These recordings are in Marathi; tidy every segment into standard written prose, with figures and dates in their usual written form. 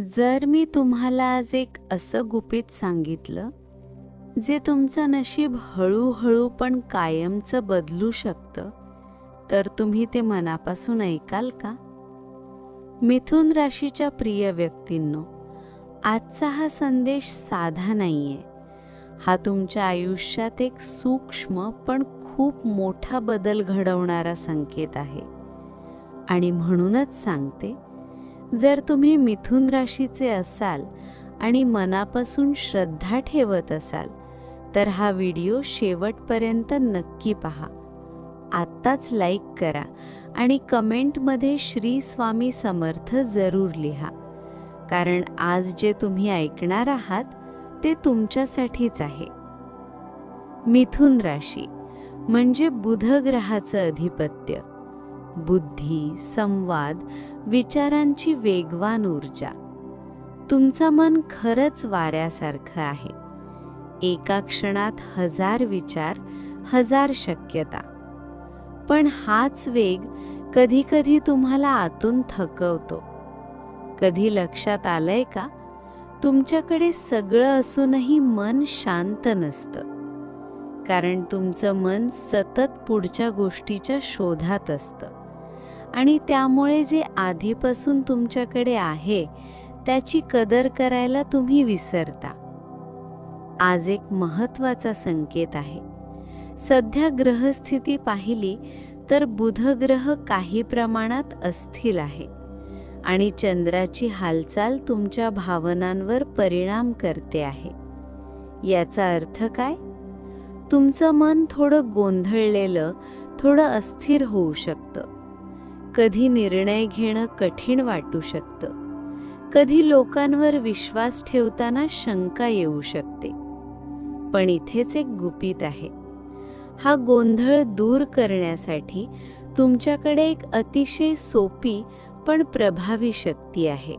जर मी तुम्हाला आज एक असं गुपित सांगितलं जे तुमचं नशीब हळूहळू पण कायमचं बदलू शकतं, तर तुम्ही ते मनापासून ऐकाल का? मिथुन राशीच्या प्रिय व्यक्तींनो, आजचा हा संदेश साधा नाहीये. हा तुमच्या आयुष्यात एक सूक्ष्म पण खूप मोठा बदल घडवणारा संकेत आहे. आणि म्हणूनच सांगते, जर तुम्ही मिथुन राशीचे असाल आणि मनापासून श्रद्धा ठेवत असाल, तर हा व्हिडिओ शेवटपर्यंत नक्की पहा. आत्ताच लाईक करा आणि कमेंटमध्ये श्री स्वामी समर्थ जरूर लिहा, कारण आज जे तुम्ही ऐकणार आहात ते तुमच्यासाठीच आहे. मिथुन राशी म्हणजे बुध ग्रहाचं अधिपत्य, बुद्धी, संवाद, विचारांची वेगवान ऊर्जा. तुमचं मन खरंच वाऱ्यासारखं आहे. एका क्षणात 1000 विचार, 1000 शक्यता. पण हाच वेग कधी-कधी तुम्हाला आतून थकवतो. कधी लक्षात आलंय का, तुमच्याकडे सगळं असूनही मन शांत नसतं? कारण तुमचं मन सतत पुढच्या गोष्टीच्या शोधात असतं आणि त्यामुळे जे आधीपासून तुमच्याकडे आहे त्याची कदर करायला तुम्ही विसरता. आज एक महत्त्वाचा संकेत आहे. सध्या ग्रहस्थिती पाहिली तर बुध ग्रह काही प्रमाणात अस्थिर आहे आणि चंद्राची हालचाल तुमच्या भावनांवर परिणाम करते आहे. याचा अर्थ काय? तुमचं मन थोडं गोंधळलेलं, थोडं अस्थिर होऊ शकतं. कधी निर्णय घेणं कठीण वाटू शकतं. कधी लोकांवर विश्वास ठेवताना शंका येऊ शकते. पण इथेच एक गुपित आहे. हा गोंधळ दूर करण्यासाठी तुमच्याकडे एक अतिशय सोपी पण प्रभावी शक्ती आहे.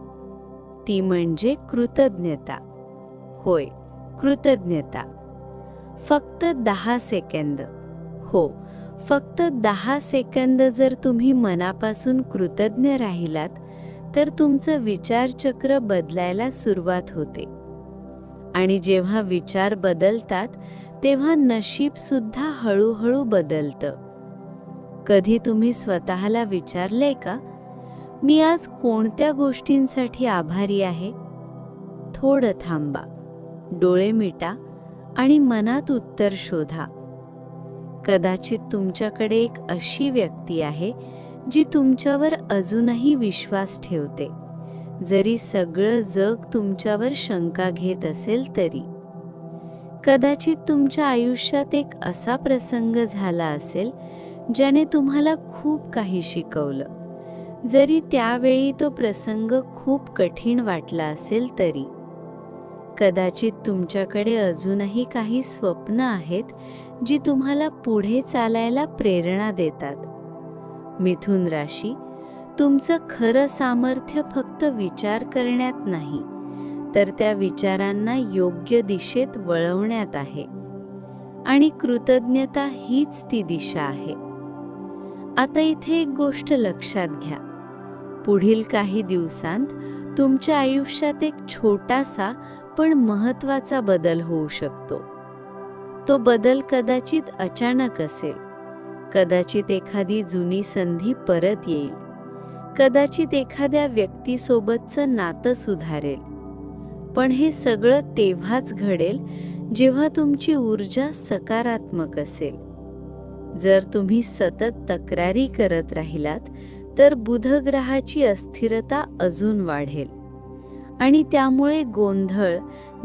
ती म्हणजे कृतज्ञता. होय, कृतज्ञता. फक्त 10 सेकंद. हो, फक्त 10 सेकंद जर तुम्ही मनापासून कृतज्ञ राहिलात, तर तुमचं विचारचक्र बदलायला सुरुवात होते. आणि जेव्हा विचार बदलतात, तेव्हा नशीब सुद्धा हळूहळू बदलतं. कधी तुम्ही स्वतःला विचारले का, मी आज कोणत्या गोष्टींसाठी आभारी आहे? थोडं थांबा, डोळे मिटा आणि मनात उत्तर शोधा. कदाचित तुमच्याकडे एक अशी व्यक्ती आहे जी तुमच्यावर अजूनही विश्वास ठेवते, जरी सगळं जग तुमच्यावर शंका घेत असेल तरी. कदाचित तुमच्या आयुष्यात एक असा प्रसंग झाला असेल ज्याने तुम्हाला खूप काही शिकवलं, जरी त्यावेळी तो प्रसंग खूप कठीण वाटला असेल तरी. कदाचित तुमच्याकडे अजूनही काही स्वप्न आहेत जी तुम्हाला पुढे चालायला प्रेरणा देतात. मिथुन राशी, तुमचं खरं सामर्थ्य फक्त विचार करण्यात नाही, तर त्या विचारांना योग्य दिशेत वळवण्यात आहे. आणि कृतज्ञता हीच ती दिशा आहे. आता इथे एक गोष्ट लक्षात घ्या. पुढील काही दिवसांत तुमच्या आयुष्यात एक छोटासा पण महत्त्वाचा बदल होऊ शकतो. तो बदल कदाचित अचानक असेल, कदाचित एखादी जुनी संधी परत येईल, कदाचित एखाद्या व्यक्तीसोबतचं नातं सुधारेल. पण हे सगळं तेव्हाच घडेल जेव्हा तुमची ऊर्जा सकारात्मक असेल. जर तुम्ही सतत तक्रारी करत राहिलात, तर बुध ग्रहाची अस्थिरता अजून वाढेल आणि त्यामुळे गोंधळ,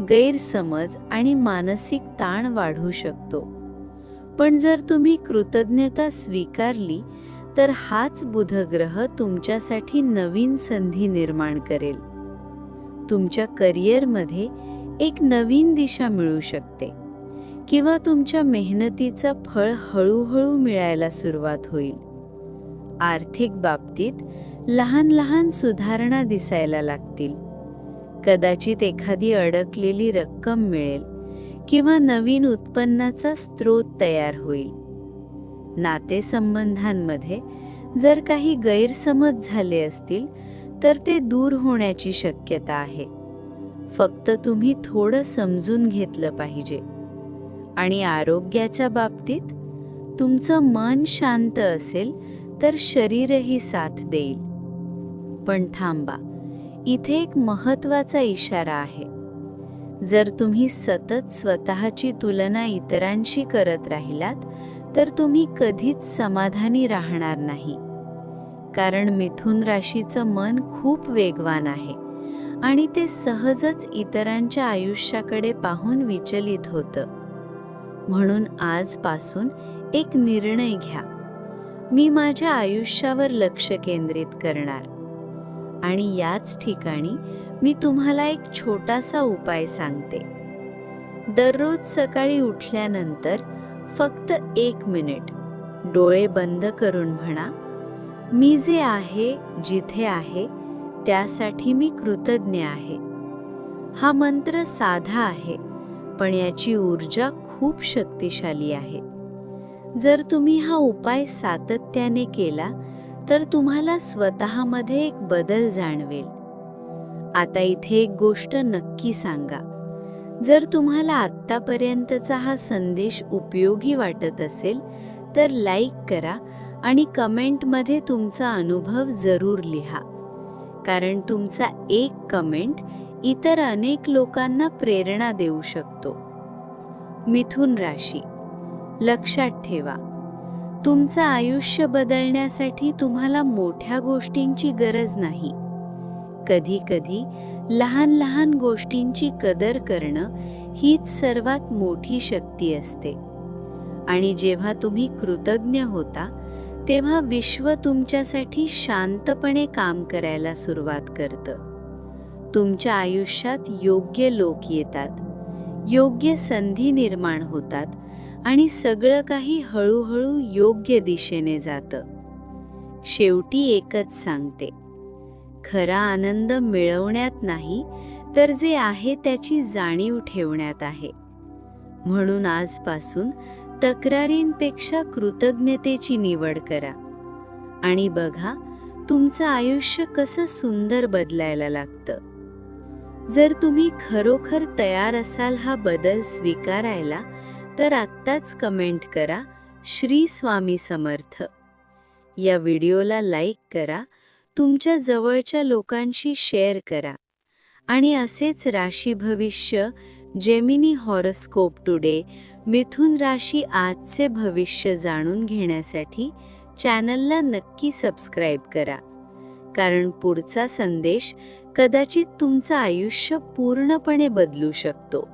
गैरसमज आणि मानसिक ताण वाढू शकतो. पण जर तुम्ही कृतज्ञता स्वीकारली, तर हाच बुध ग्रह तुमच्यासाठी नवीन संधी निर्माण करेल. तुमच्या करिअरमध्ये एक नवीन दिशा मिळू शकते किंवा तुमच्या मेहनतीचं फळ हळूहळू मिळायला सुरुवात होईल. आर्थिक बाबतीत लहान लहान सुधारणा दिसायला लागतील. कदाचित एखादी अडकलेली रक्कम मिळेल किंवा नवीन उत्पन्नाचा स्रोत तयार होईल. नातेसंबंधांमध्ये जर काही गैरसमज झाले असतील, तर ते दूर होण्याची शक्यता आहे. फक्त तुम्ही थोडं समजून घेतलं पाहिजे. आणि आरोग्याच्या बाबतीत तुमचं मन शांत असेल तर शरीरही साथ देईल. पण थांबा, इथे एक महत्त्वाचा इशारा आहे. जर तुम्ही सतत स्वतःची तुलना इतरांशी करत राहिलात तर तुम्ही कधीच समाधानी राहणार नाही. कारण मिथुन राशीचं मन खूप वेगवान आहे आणि ते सहजच इतरांच्या आयुष्याकडे पाहून विचलित होतं. म्हणून आजपासून एक निर्णय घ्या. मी माझ्या आयुष्यावर लक्ष केंद्रित करणार. आणि याच ठिकाणी मी तुम्हाला एक छोटासा उपाय सांगते. दररोज सकाळी उठल्यानंतर फक्त 1 मिनिट डोळे बंद करून म्हणा, मी जे आहे, जिथे आहे, त्यासाठी मी कृतज्ञ आहे. हा मंत्र साधा आहे, पण याची ऊर्जा खूप शक्तिशाली आहे. जर तुम्ही हा उपाय सातत्याने केला तर तुम्हाला स्वतःमध्ये एक बदल जाणवेल. आता इथे एक गोष्ट नक्की सांगा. जर तुम्हाला आत्तापर्यंतचा हा संदेश उपयोगी वाटत असेल तर लाईक करा आणि कमेंटमध्ये तुमचा अनुभव जरूर लिहा. कारण तुमचा एक कमेंट इतर अनेक लोकांना प्रेरणा देऊ शकतो. मिथुन राशी, लक्षात ठेवा, तुमचं आयुष्य बदलण्यासाठी तुम्हाला मोठ्या गोष्टींची गरज नाही. कधी-कधी लहान लहान गोष्टींची कदर करणं हीच सर्वात मोठी शक्ती असते. आणि जेव्हा तुम्ही कृतज्ञ होता तेव्हा विश्व तुमच्यासाठी शांतपणे काम करायला सुरुवात करतं. तुमच्या आयुष्यात योग्य लोक येतात, योग्य संधी निर्माण होतात आणि सगळं काही हळूहळू योग्य दिशेने जातं. शेवटी एकच सांगते, खरा आनंद मिळवण्यात नाही तर जे आहे त्याची जाणीव ठेवण्यात आहे. म्हणून आजपासून तक्रारींपेक्षा कृतज्ञतेची निवड करा आणि बघा तुमचं आयुष्य कसं सुंदर बदलायला लागतं. जर तुम्ही खरोखर तयार असाल हा बदल स्वीकारायला तर आत्ताच कमेंट करा, श्री स्वामी समर्थ. या व्हिडिओला लाईक करा, तुमच्या जवळच्या लोकांशी शेअर करा आणि असेच राशी भविष्य, जेमिनी हॉरोस्कोप टुडे, मिथुन राशी आजचे भविष्य जाणून घेण्यासाठी चॅनलला नक्की सबस्क्राईब करा. कारण पुढचा संदेश कदाचित तुमचं आयुष्य पूर्णपणे बदलू शकतो.